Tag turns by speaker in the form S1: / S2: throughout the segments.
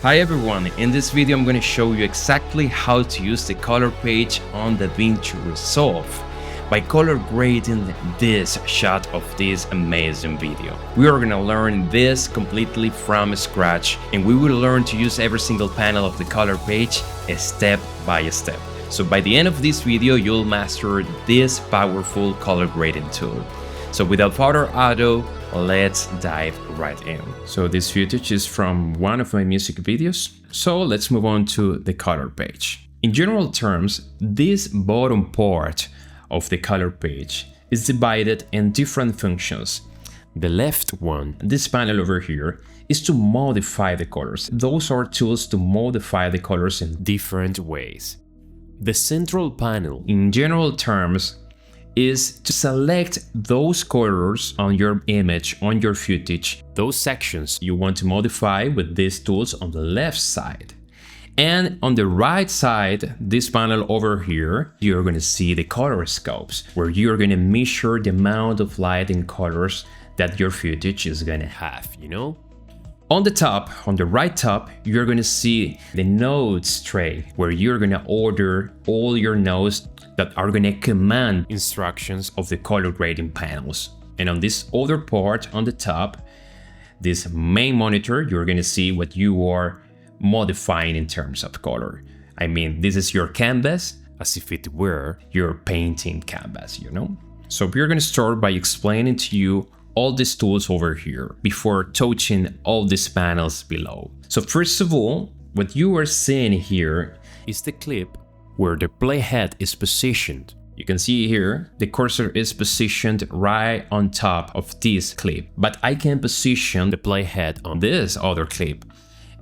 S1: Hi everyone, in this video I'm going to show you exactly how to use the color page on DaVinci Resolve by color grading this shot of this amazing video. We are going to learn this completely from scratch, and we will learn to use every single panel of the color page step by step. So by the end of this video you'll master this powerful color grading tool. So without further ado, let's dive right in. So this footage is from one of my music videos. So let's move on to the color page. In general terms, this bottom part of the color page is divided in different functions. The left one, this panel over here, is to modify the colors. Those are tools to modify the colors in different ways. The central panel, in general terms, is to select those colors on your image, on your footage, those sections you want to modify with these tools on the left side. And on the right side, this panel over here, you're going to see the color scopes, where you're going to measure the amount of light and colors that your footage is going to have, you know? On the top, on the right top, you're going to see the nodes tray, where you're going to order all your nodes that are going to command instructions of the color grading panels. And on this other part on the top, this main monitor, you're going to see what you are modifying in terms of color. I mean, this is your canvas, as if it were your painting canvas, you know? So we're going to start by explaining to you all these tools over here before touching all these panels below. So first of all, what you are seeing here is the clip where the playhead is positioned. You can see here the cursor is positioned right on top of this clip, but I can position the playhead on this other clip.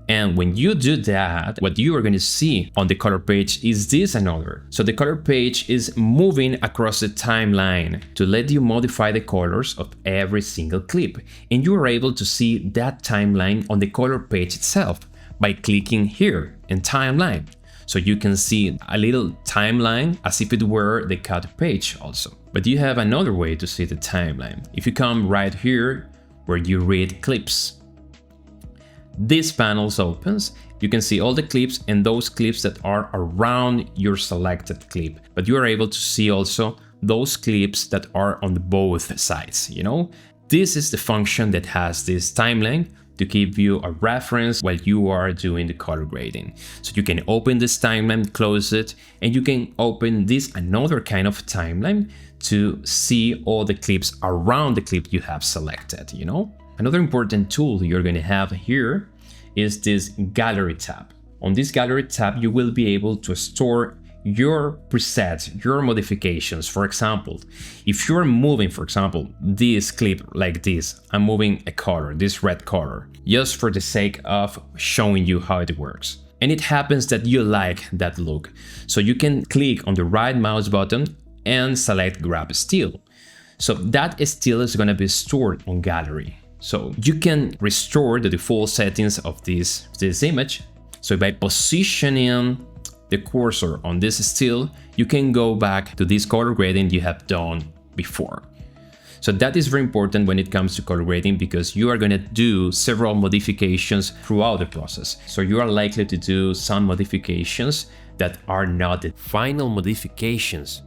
S1: And when you do that, what you are going to see on the color page is this another. So the color page is moving across the timeline to let you modify the colors of every single clip. And you are able to see that timeline on the color page itself by clicking here in timeline. So you can see a little timeline as if it were the cut page also. But you have another way to see the timeline. If you come right here where you read clips, this panel opens, you can see all the clips and those clips that are around your selected clip. But you are able to see also those clips that are on both sides, you know? This is the function that has this timeline to give you a reference while you are doing the color grading. So you can open this timeline, close it, and you can open this another kind of timeline to see all the clips around the clip you have selected, you know? Another important tool you're going to have here is this gallery tab. On this gallery tab, you will be able to store your presets, your modifications. For example, if you're moving, for example, this clip like this, I'm moving a color, this red color, just for the sake of showing you how it works. And it happens that you like that look. So you can click on the right mouse button and select grab still. So that still is going to be stored on gallery. So you can restore the default settings of this image. So by positioning the cursor on this still, you can go back to this color grading you have done before. So that is very important when it comes to color grading, because you are going to do several modifications throughout the process. So you are likely to do some modifications that are not the final modifications,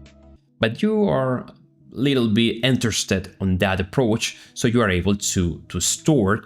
S1: but you are a little bit interested on that approach, so you are able to store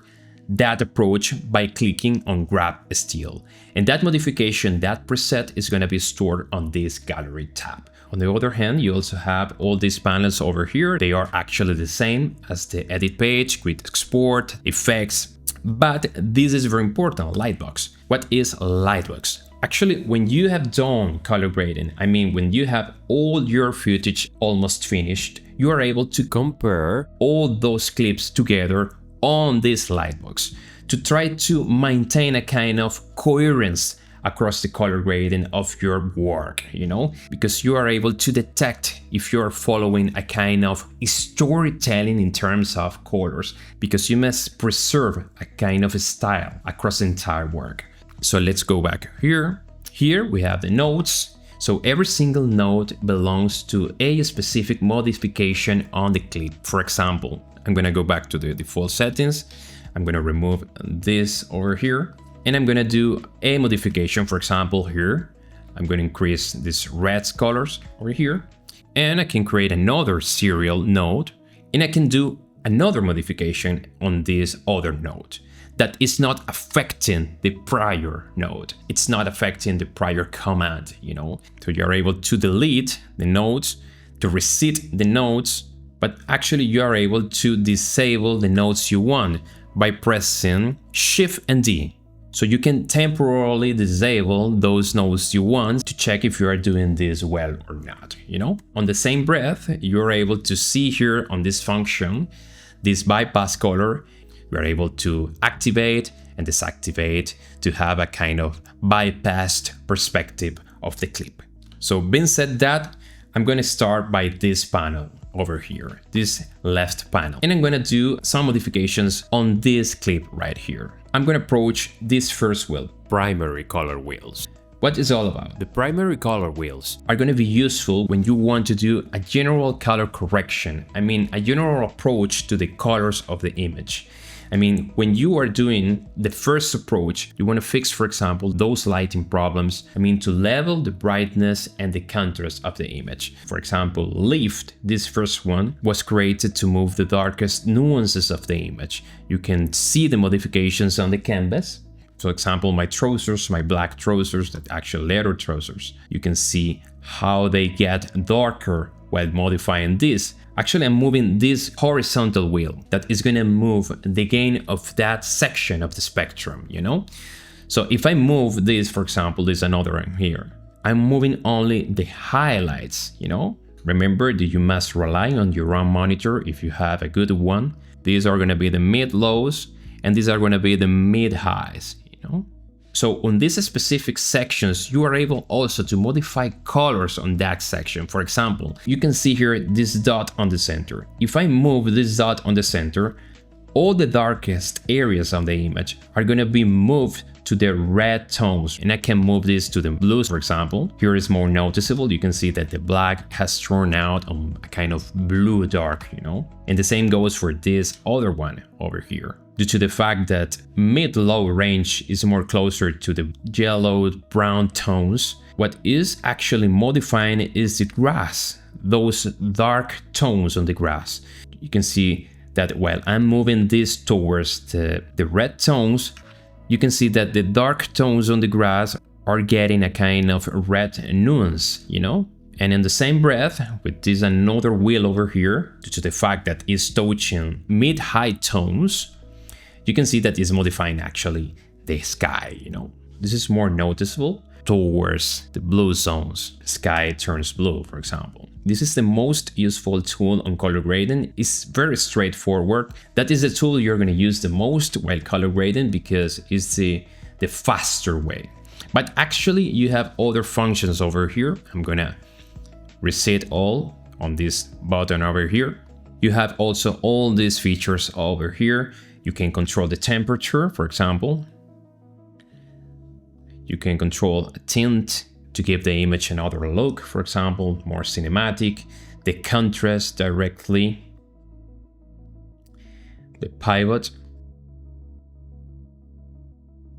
S1: that approach by clicking on grab still. And that modification, that preset, is going to be stored on this gallery tab. On the other hand, you also have all these panels over here. They are actually the same as the edit page, grid export, effects, but this is very important, Lightbox. What is Lightbox? Actually, when you have done color grading, I mean, when you have all your footage almost finished, you are able to compare all those clips together on this Lightbox to try to maintain a kind of coherence across the color grading of your work, you know, because you are able to detect if you are following a kind of storytelling in terms of colors, because you must preserve a kind of style across the entire work. So let's go back here. Here we have the nodes. So every single node belongs to a specific modification on the clip. For example, I'm going to go back to the default settings. I'm going to remove this over here. and I'm gonna do a modification. For example, here, I'm gonna increase these red colors over here, and I can create another serial node, and I can do another modification on this other node that is not affecting the prior node. It's not affecting the prior command, you know? So you're able to delete the nodes, to reset the nodes, but actually you are able to disable the nodes you want by pressing Shift and D. So you can temporarily disable those nodes you want to check if you are doing this well or not, you know? On the same breath, you're able to see here on this function, this bypass color, we are able to activate and deactivate to have a kind of bypassed perspective of the clip. So being said that, I'm going to start by this panel over here, this left panel, and I'm going to do some modifications on this clip right here. I'm going to approach this first wheel, primary color wheels. What is all about? The primary color wheels are going to be useful when you want to do a general color correction. I mean, a general approach to the colors of the image. I mean, when you are doing the first approach, you want to fix, for example, those lighting problems. I mean, to level the brightness and the contrast of the image. For example, Lift, this first one, was created to move the darkest nuances of the image. You can see the modifications on the canvas. For example, my trousers, my black trousers, that actual leather trousers, you can see how they get darker while modifying this. Actually, I'm moving this horizontal wheel that is going to move the gain of that section of the spectrum, you know? So if I move this, for example, there's another one here. I'm moving only the highlights, you know? Remember that you must rely on your own monitor if you have a good one. These are going to be the mid-lows, and these are going to be the mid-highs, you know? So on these specific sections, you are able also to modify colors on that section. For example, you can see here this dot on the center. If I move this dot on the center, all the darkest areas of the image are going to be moved to the red tones, and I can move this to the blues, for example. Here is more noticeable. You can see that the black has turned out on a kind of blue dark, you know? And the same goes for this other one over here. Due to the fact that mid-low range is more closer to the yellow brown tones, what is actually modifying is the grass, those dark tones on the grass. You can see that while I'm moving this towards the red tones, you can see that the dark tones on the grass are getting a kind of red nuance, you know? And in the same breath, with this another wheel over here, due to the fact that it's touching mid-high tones, you can see that it's modifying actually the sky, you know. This is more noticeable towards the blue zones. The sky turns blue, for example. This is the most useful tool on color grading. It's very straightforward. That is the tool you're going to use the most while color grading because it's the faster way. But actually you have other functions over here. I'm going to reset all on this button over here. You have also all these features over here. You can control the temperature, for example. You can control a tint to give the image another look, for example, more cinematic. The contrast directly. The pivot.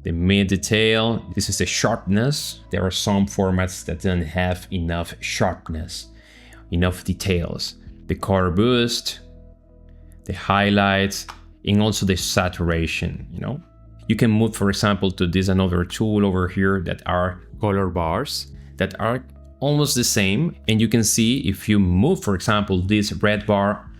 S1: The mid detail. This is the sharpness. There are some formats that don't have enough sharpness, enough details. The color boost. The highlights. And also the saturation, you know. You can move, for example, to this another tool over here that are color bars that are almost the same. And you can see if you move, for example, this red bar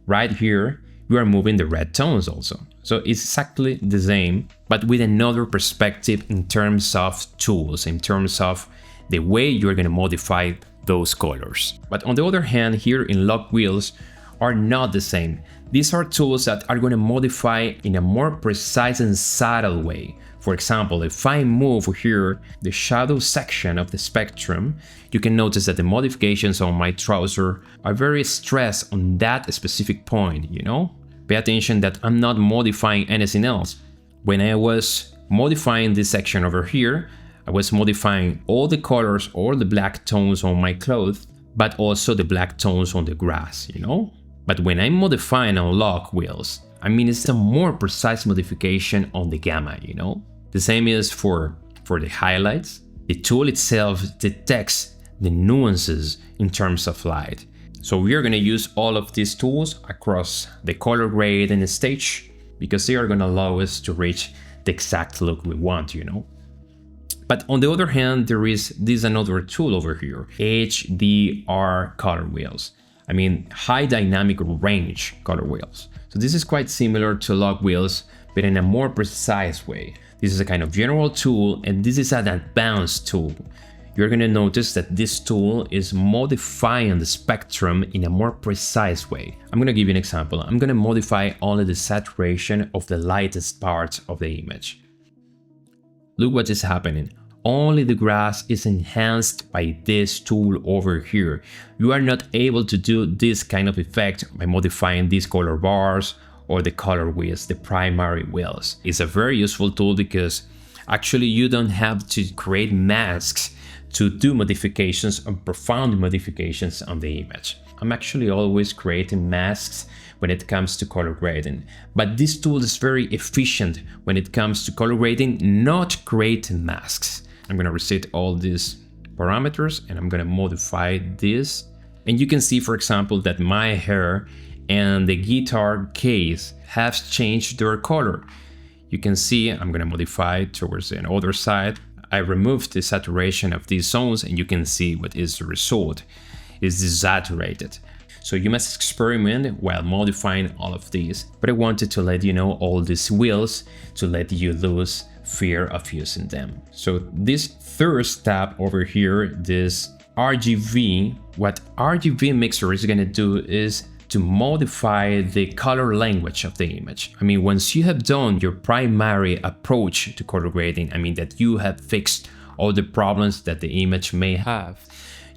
S1: right here, you are moving the red tones also. So it's exactly the same, but with another perspective in terms of tools, in terms of the way you're going to modify those colors. But on the other hand, here in lock wheels are not the same. These are tools that are going to modify in a more precise and subtle way. For example, if I move here the shadow section of the spectrum, you can notice that the modifications on my trouser are very stressed on that specific point, you know? Pay attention that I'm not modifying anything else. When I was modifying this section over here, I was modifying all the colors, all the black tones on my clothes, but also the black tones on the grass, you know? But when I'm modifying on lock wheels, I mean, it's a more precise modification on the gamma, you know? The same is for the highlights. The tool itself detects the nuances in terms of light. So we are going to use all of these tools across the color grade and the stage because they are going to allow us to reach the exact look we want, you know. But on the other hand, there is this another tool over here, HDR color wheels. I mean, high dynamic range color wheels. So this is quite similar to log wheels, but in a more precise way. This is a kind of general tool, and this is an advanced tool. You're going to notice that this tool is modifying the spectrum in a more precise way. I'm going to give you an example. I'm going to modify only the saturation of the lightest parts of the image. Look what is happening. Only the grass is enhanced by this tool over here. You are not able to do this kind of effect by modifying these color bars or the color wheels, the primary wheels. It's a very useful tool because actually you don't have to create masks to do modifications and profound modifications on the image. I'm actually always creating masks when it comes to color grading, but this tool is very efficient when it comes to color grading, not creating masks. I'm going to reset all these parameters and I'm going to modify this. And you can see, for example, that my hair and the guitar case have changed their color. You can see I'm going to modify towards the other side. I removed the saturation of these zones and you can see what is the result. It's desaturated. So you must experiment while modifying all of these. But I wanted to let you know all these wheels to let you lose fear of using them. So this third step over here, this RGB, what RGB Mixer is going to do is to modify the color language of the image. I mean, once you have done your primary approach to color grading, I mean that you have fixed all the problems that the image may have,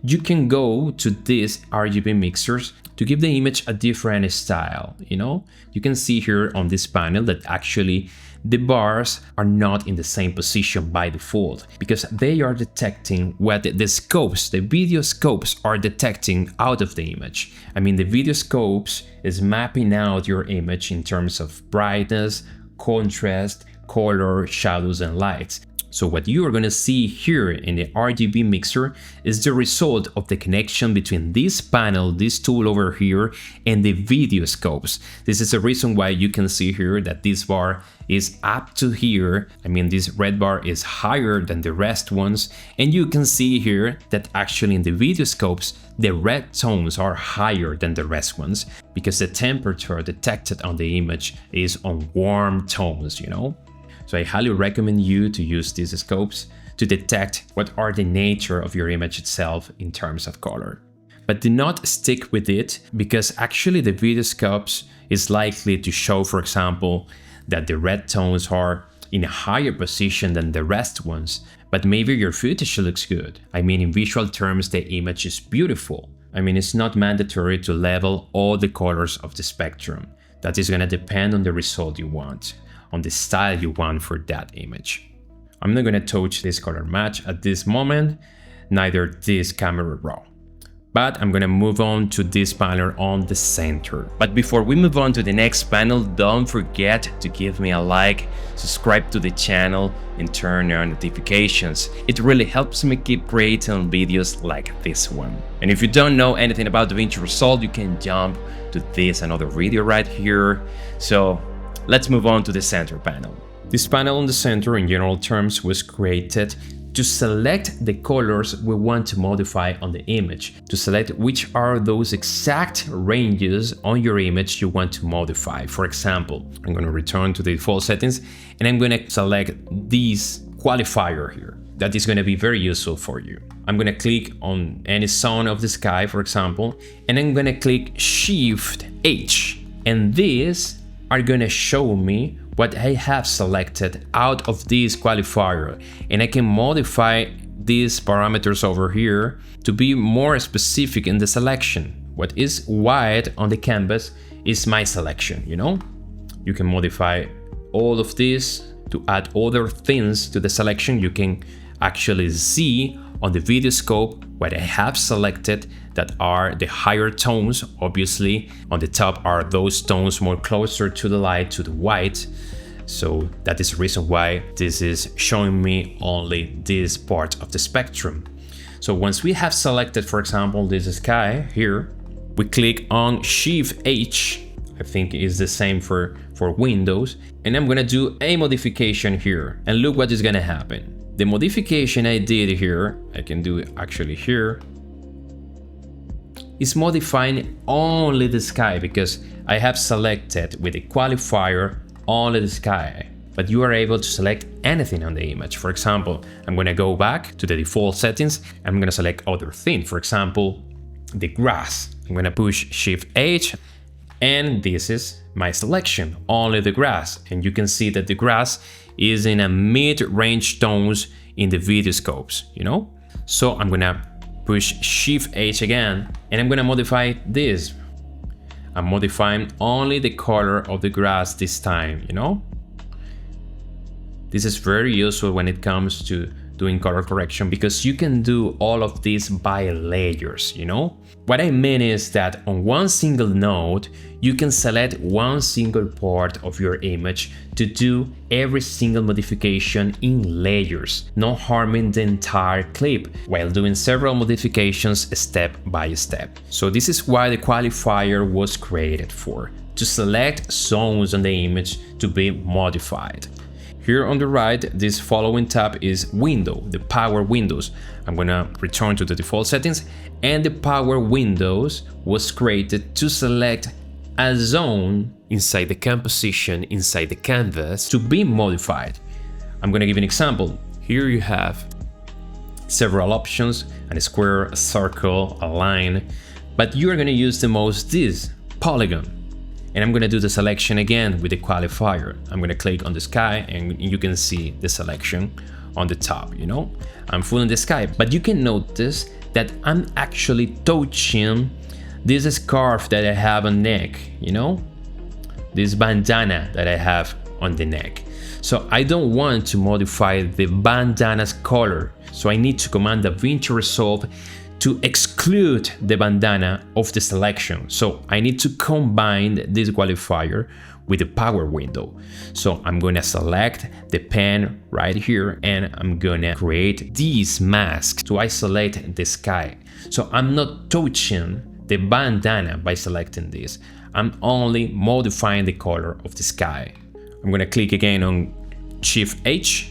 S1: you can go to these RGB mixers to give the image a different style, you know? You can see here on this panel that actually the bars are not in the same position by default because they are detecting what the scopes, the video scopes are detecting out of the image. I mean, the video scopes is mapping out your image in terms of brightness, contrast, color, shadows, and lights. So what you are going to see here in the RGB mixer is the result of the connection between this panel, this tool over here, and the video scopes. This is the reason why you can see here that this bar is up to here. I mean, this red bar is higher than the rest ones. And you can see here that actually in the video scopes, the red tones are higher than the rest ones because the temperature detected on the image is on warm tones, you know? So I highly recommend you to use these scopes to detect what are the nature of your image itself in terms of color. But do not stick with it because actually the video scopes is likely to show, for example, that the red tones are in a higher position than the rest ones, but maybe your footage looks good. I mean, in visual terms, the image is beautiful. I mean, it's not mandatory to level all the colors of the spectrum. That is going to depend on the result you want, on the style you want for that image. I'm not going to touch this color match at this moment, neither this camera raw. But I'm going to move on to this panel on the center. But before we move on to the next panel, don't forget to give me a like, subscribe to the channel, and turn on notifications. It really helps me keep creating videos like this one. And if you don't know anything about DaVinci Resolve, you can jump to this another video right here. So let's move on to the center panel. This panel on the center in general terms was created to select the colors we want to modify on the image, to select which are those exact ranges on your image you want to modify. For example, I'm going to return to the default settings and I'm going to select this qualifier here. That is going to be very useful for you. I'm going to click on any zone of the sky, for example, and I'm going to click Shift H, and these are going to show me what I have selected out of this qualifier, and I can modify these parameters over here to be more specific in the selection. What is white on the canvas is my selection, you know? You can modify all of this to add other things to the selection. You can actually see on the video scope what I have selected that are the higher tones. Obviously on the top are those tones more closer to the light, to the white. So that is the reason why this is showing me only this part of the spectrum. So once we have selected, for example, this sky here, we click on Shift H. I think it's the same for Windows. And I'm gonna do a modification here. And look what is gonna happen. The modification I did here, I can do it actually here, is modifying only the sky because I have selected with a qualifier only the sky. But you are able to select anything on the image. For example, I'm gonna go back to the default settings. I'm gonna select other thing. For example, the grass. I'm gonna push Shift H, and this is my selection, only the grass. And you can see that the grass is in a mid-range tones in the video scopes, you know? So I'm gonna push Shift H again, and I'm gonna modify this. I'm modifying only the color of the grass this time, you know? This is very useful when it comes to doing color correction because you can do all of this by layers, you know? What I mean is that on one single node, you can select one single part of your image to do every single modification in layers, not harming the entire clip, while doing several modifications step by step. So this is why the qualifier was created for, to select zones on the image to be modified. Here on the right, this following tab is Window, the power windows. I'm gonna return to the default settings, and the power windows was created to select a zone inside the composition, inside the canvas, to be modified. I'm gonna give an example. Here you have several options, a square, a circle, a line, but you are gonna use the most this polygon. And I'm gonna do the selection again with the qualifier. I'm gonna click on the sky and you can see the selection on the top, you know? I'm full in the sky, but you can notice that I'm actually touching this scarf that I have on neck, you know? This bandana that I have on the neck. So I don't want to modify the bandana's color. So I need to command DaVinci Resolve to exclude the bandana of the selection. So I need to combine this qualifier with the power window. So I'm gonna select the pen right here and I'm gonna create these masks to isolate the sky. So I'm not touching the bandana by selecting this. I'm only modifying the color of the sky. I'm gonna click again on Shift H,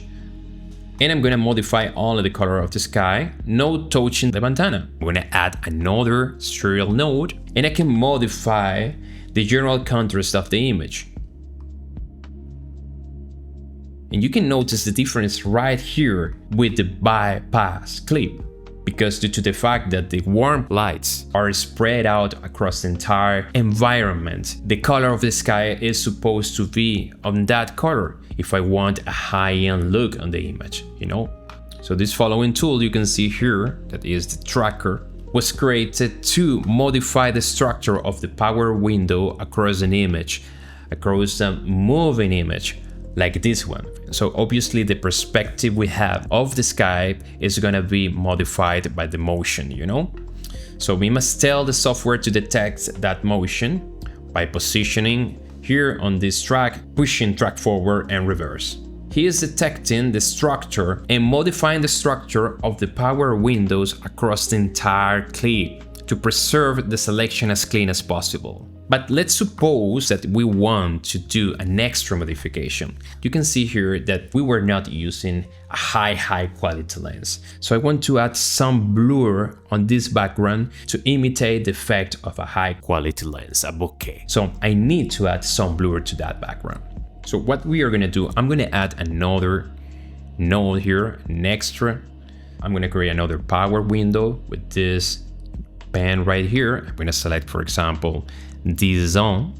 S1: and I'm gonna modify only the color of the sky, no touching the bandana. I'm gonna add another serial node, and I can modify the general contrast of the image. And you can notice the difference right here with the bypass clip, because due to the fact that the warm lights are spread out across the entire environment, the color of the sky is supposed to be on that color if I want a high-end look on the image, you know? So this following tool you can see here, that is the tracker, was created to modify the structure of the power window across an image, across a moving image, like this one. So obviously the perspective we have of the sky is gonna be modified by the motion, you know? So we must tell the software to detect that motion by positioning here on this track, pushing track forward and reverse. He is detecting the structure and modifying the structure of the power windows across the entire clip to preserve the selection as clean as possible. But let's suppose that we want to do an extra modification. You can see here that we were not using a high quality lens. So I want to add some blur on this background to imitate the effect of a high quality lens, a bokeh. So I need to add some blur to that background. So what we are gonna do, I'm gonna add another node here, an extra. I'm gonna create another power window with this pen right here. I'm gonna select, for example, this zone.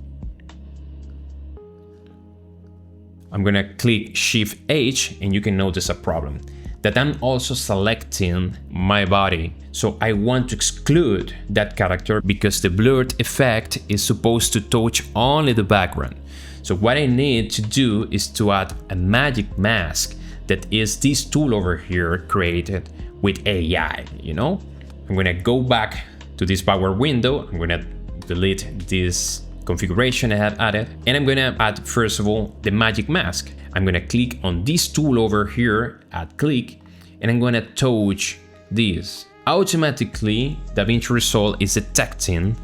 S1: I'm gonna click Shift H and you can notice a problem that I'm also selecting my body. So I want to exclude that character because the blurred effect is supposed to touch only the background. So what I need to do is to add a magic mask that is this tool over here created with AI, you know? I'm gonna go back to this power window. I'm gonna delete this configuration I have added, and I'm gonna add first of all the magic mask. I'm gonna click on this tool over here, add click, and I'm gonna touch this. Automatically, DaVinci Resolve is detecting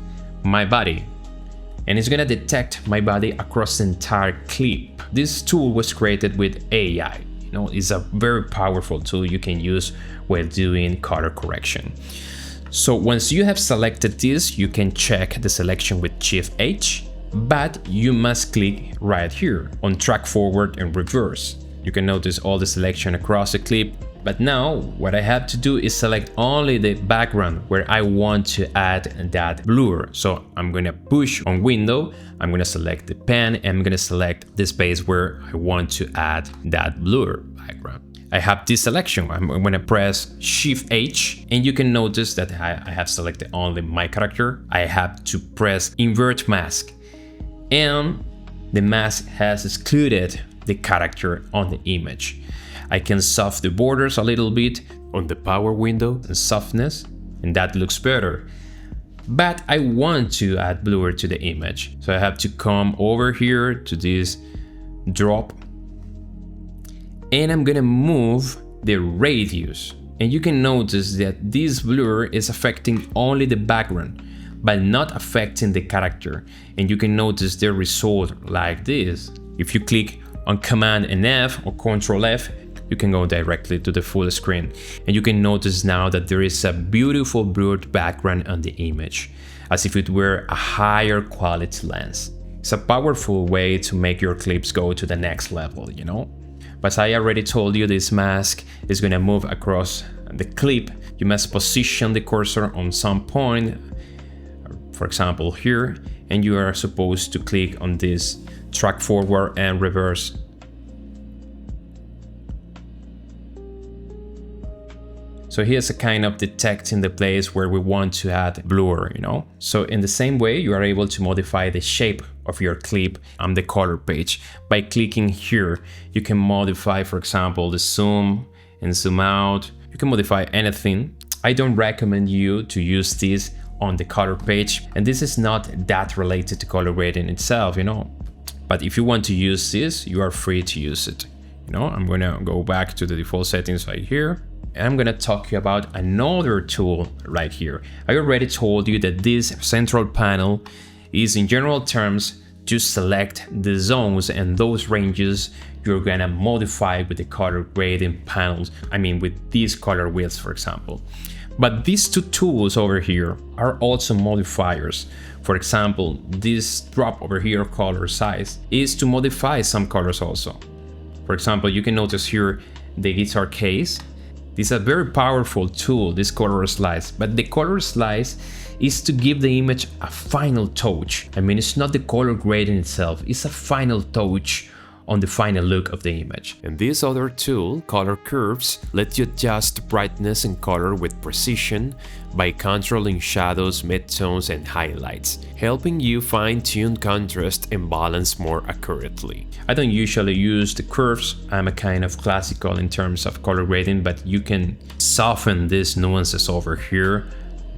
S1: my body, and it's gonna detect my body across the entire clip. This tool was created with AI. You know, it's a very powerful tool you can use while doing color correction. So once you have selected this, you can check the selection with Shift H, but you must click right here on track forward and reverse. You can notice all the selection across the clip, but now what I have to do is select only the background where I want to add that blur. So I'm gonna push on window, I'm gonna select the pen, and I'm gonna select the space where I want to add that blur background. I have this selection. I'm going to press Shift H, and you can notice that I have selected only my character. I have to press Invert Mask, and the mask has excluded the character on the image. I can soften the borders a little bit on the power window and softness, and that looks better. But I want to add blur to the image, so I have to come over here to this drop, and I'm gonna move the radius, and you can notice that this blur is affecting only the background but not affecting the character, and you can notice the result like this. If you click on Command and F or Control F, you can go directly to the full screen, and you can notice now that there is a beautiful blurred background on the image, as if it were a higher quality lens. It's a powerful way to make your clips go to the next level, you know? But I already told you this mask is going to move across the clip. You must position the cursor on some point, for example here, and you are supposed to click on this track forward and reverse. So here's a kind of detecting the place where we want to add blur, you know? So in the same way, you are able to modify the shape of your clip on the color page. By clicking here, you can modify, for example, the zoom and zoom out. You can modify anything. I don't recommend you to use this on the color page, and this is not that related to color grading itself, you know? But if you want to use this, you are free to use it. You know, I'm gonna go back to the default settings right here, and I'm gonna talk to you about another tool right here. I already told you that this central panel is, in general terms, to select the zones and those ranges you're gonna modify with the color grading panels. I mean, with these color wheels, for example. But these two tools over here are also modifiers. For example, this drop over here, color size, is to modify some colors also. For example, you can notice here the guitar case. This is a very powerful tool, this color slice, but the color slice is to give the image a final touch. I mean, it's not the color grading itself, it's a final touch on the final look of the image. And this other tool, Color Curves, lets you adjust brightness and color with precision by controlling shadows, midtones, and highlights, helping you fine-tune contrast and balance more accurately. I don't usually use the curves. I'm a kind of classical in terms of color grading, but you can soften these nuances over here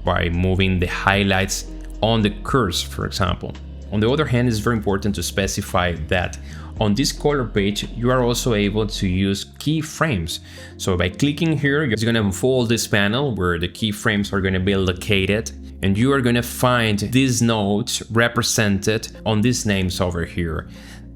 S1: by moving the highlights on the curves, for example. On the other hand, it's very important to specify that on this color page, you are also able to use keyframes. So by clicking here, you're going to unfold this panel where the keyframes are going to be located, and you are going to find these nodes represented on these names over here.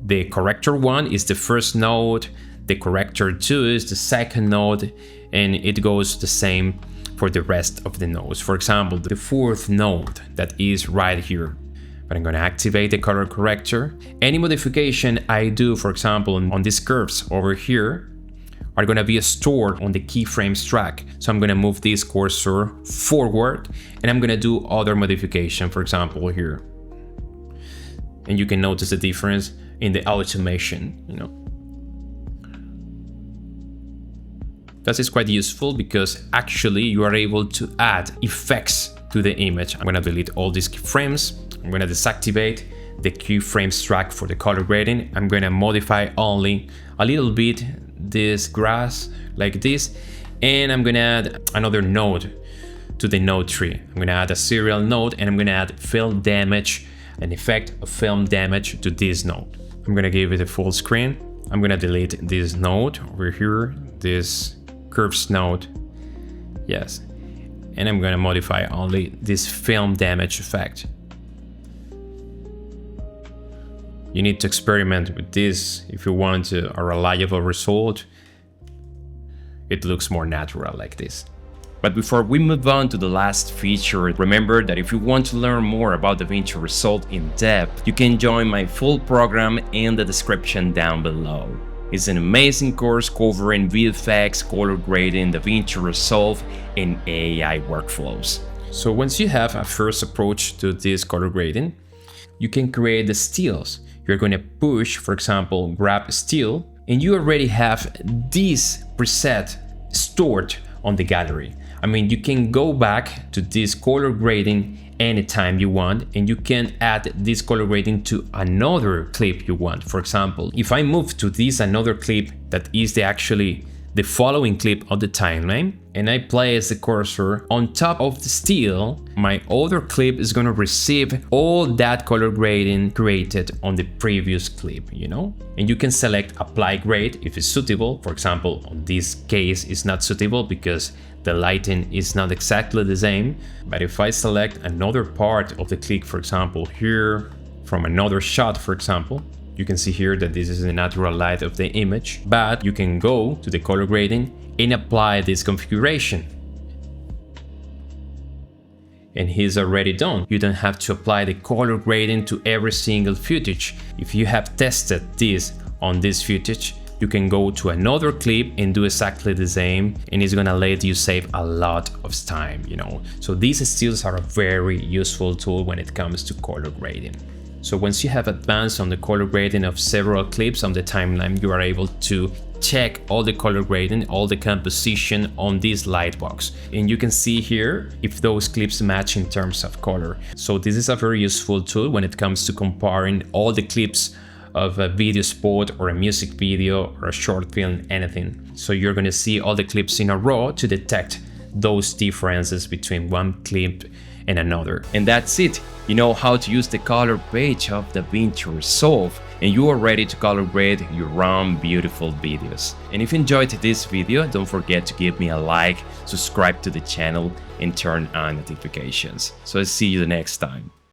S1: The corrector 1 is the first node, the corrector 2 is the second node, and it goes the same for the rest of the nodes. For example, the fourth node that is right here. But I'm going to activate the color corrector. Any modification I do, for example, on these curves over here, are going to be stored on the keyframes track. So I'm going to move this cursor forward, and I'm going to do other modification, for example, here. And you can notice the difference in the automation, you know. That is quite useful because actually you are able to add effects to the image. I'm going to delete all these keyframes. I'm going to deactivate the keyframes track for the color grading. I'm going to modify only a little bit this grass like this, and I'm going to add another node to the node tree. I'm going to add a serial node, and I'm going to add fill damage an effect of film damage to this node. I'm gonna give it a full screen. I'm gonna delete this node over here, this curves node. Yes. And I'm gonna modify only this film damage effect. You need to experiment with this if you want a reliable result. It looks more natural like this. But before we move on to the last feature, remember that if you want to learn more about DaVinci Resolve in depth, you can join my full program in the description down below. It's an amazing course covering VFX, color grading, DaVinci Resolve, and AI workflows. So once you have a first approach to this color grading, you can create the steals. You're going to push, for example, grab a steal, and you already have this preset stored on the gallery. I mean, you can go back to this color grading anytime you want, and you can add this color grading to another clip you want. For example, if I move to this another clip that is actually the following clip of the timeline, and I place the cursor on top of the steal, my other clip is going to receive all that color grading created on the previous clip, you know? And you can select apply grade if it's suitable. For example, on this case, it's not suitable because the lighting is not exactly the same. But if I select another part of the clip, for example, here from another shot, for example, you can see here that this is the natural light of the image, but you can go to the color grading and apply this configuration. And he's already done. You don't have to apply the color grading to every single footage. If you have tested this on this footage, you can go to another clip and do exactly the same, and it's gonna let you save a lot of time, you know. So these stills are a very useful tool when it comes to color grading. So once you have advanced on the color grading of several clips on the timeline, you are able to check all the color grading, all the composition on this Lightbox. And you can see here if those clips match in terms of color. So this is a very useful tool when it comes to comparing all the clips of a video spot or a music video or a short film, anything. So you're gonna see all the clips in a row to detect those differences between one clip and another. And that's it. You know how to use the color page of DaVinci Resolve, and you are ready to color grade your own beautiful videos. And if you enjoyed this video, don't forget to give me a like, subscribe to the channel, and turn on notifications. So I'll see you the next time.